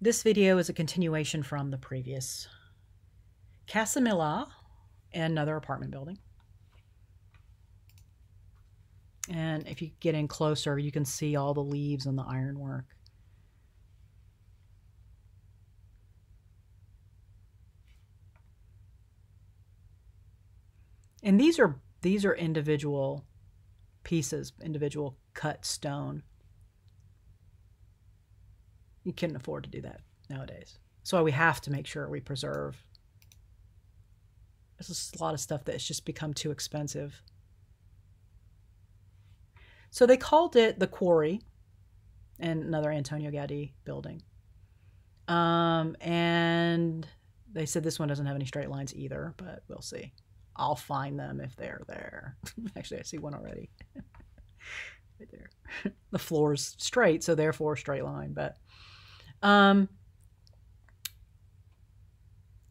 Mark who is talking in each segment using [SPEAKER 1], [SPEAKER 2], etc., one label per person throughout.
[SPEAKER 1] This video is a continuation from the previous. Casa Mila, another apartment building. And if you get in closer, you can see all the leaves and the ironwork. And these are individual pieces, individual cut stone. You couldn't afford to do that nowadays. That's why we have to make sure we preserve. There's a lot of stuff that's just become too expensive. So they called it the Quarry, and another Antonio Gaudí building. And they said this one doesn't have any straight lines either, but we'll see. I'll find them if they're there. Actually, I see one already. Right there. The floor's straight, so therefore straight line. But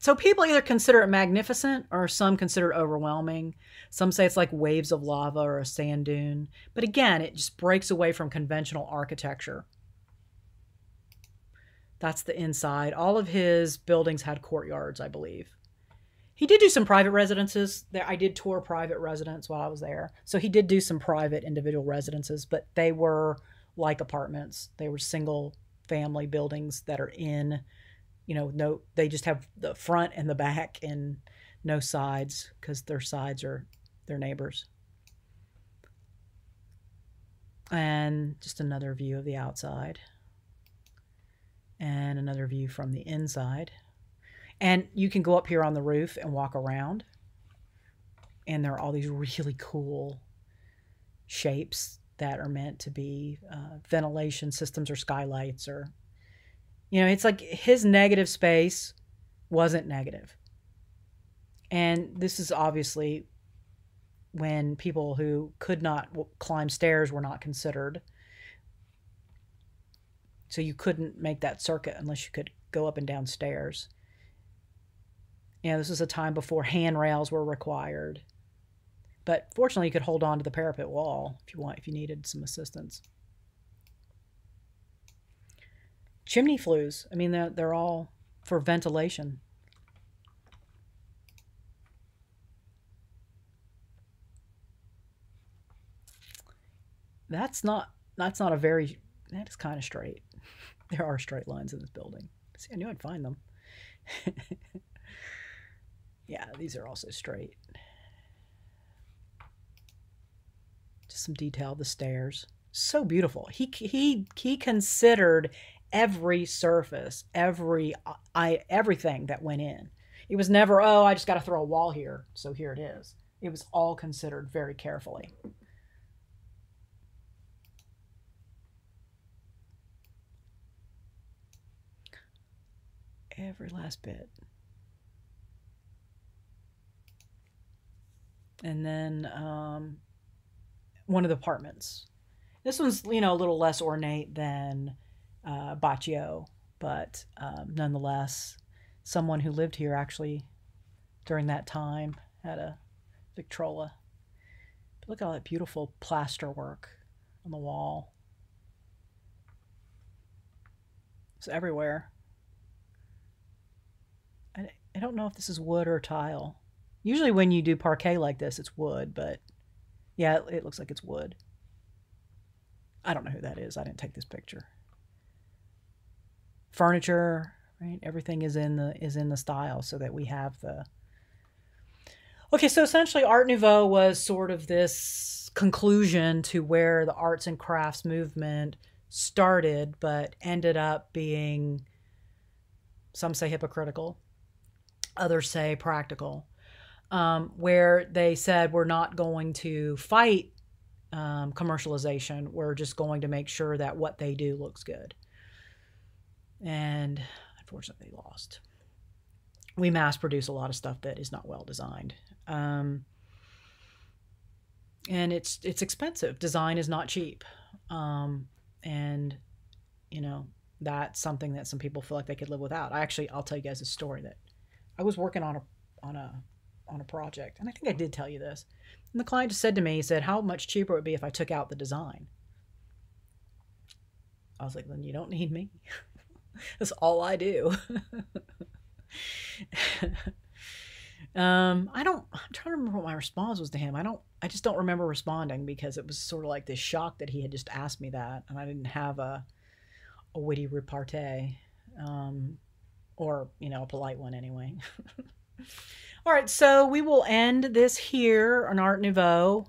[SPEAKER 1] so people either consider it magnificent or some consider it overwhelming. Some say it's like waves of lava or a sand dune. But again, it just breaks away from conventional architecture. That's the inside. All of his buildings had courtyards, I believe. He did do some private residences. I did tour private residence while I was there. So he did do some private individual residences, but they were like apartments. They were single family buildings that are in, no, they just have the front and the back and no sides because their sides are their neighbors. And just another view of the outside. And another view from the inside. And you can go up here on the roof and walk around. And there are all these really cool shapes that are meant to be ventilation systems or skylights. Or, it's like his negative space wasn't negative. And this is obviously when people who could not climb stairs were not considered. So you couldn't make that circuit unless you could go up and down stairs. This was a time before handrails were required. But fortunately, you could hold on to the parapet wall if you needed some assistance. Chimney flues. I mean, they're all for ventilation. That is kind of straight. There are straight lines in this building. See, I knew I'd find them. Yeah, these are also straight. Just some detail of the stairs. So beautiful. He considered every surface, everything that went in. It was never, oh, I just got to throw a wall here, so here it is. It was all considered very carefully. Every last bit. And then one of the apartments. This one's, a little less ornate than Baccio, but nonetheless, someone who lived here actually during that time had a Victrola. But look at all that beautiful plaster work on the wall. It's everywhere. I don't know if this is wood or tile. Usually when you do parquet like this, it's wood, but yeah, it looks like it's wood. I don't know who that is. I didn't take this picture. Furniture, right? Everything is in the style so that we have the... Okay, so essentially Art Nouveau was sort of this conclusion to where the arts and crafts movement started, but ended up being, some say hypocritical, others say practical. Where they said we're not going to fight commercialization. We're just going to make sure that what they do looks good. And unfortunately, they lost. We mass produce a lot of stuff that is not well designed. And it's expensive. Design is not cheap. And, that's something that some people feel like they could live without. I'll tell you guys a story that I was working on a project. And I think I did tell you this. And the client just said to me, he said, how much cheaper it would be if I took out the design? I was like, then you don't need me. That's all I do. I'm trying to remember what my response was to him. I just don't remember responding because it was sort of like this shock that he had just asked me that, and I didn't have a witty repartee, or, a polite one anyway. All right, so we will end this here on Art Nouveau.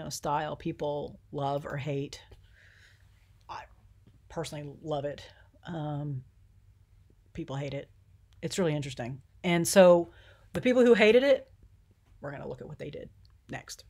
[SPEAKER 1] Style people love or hate. I personally love it. People hate it. It's really interesting. And so the people who hated it, we're going to look at what they did next.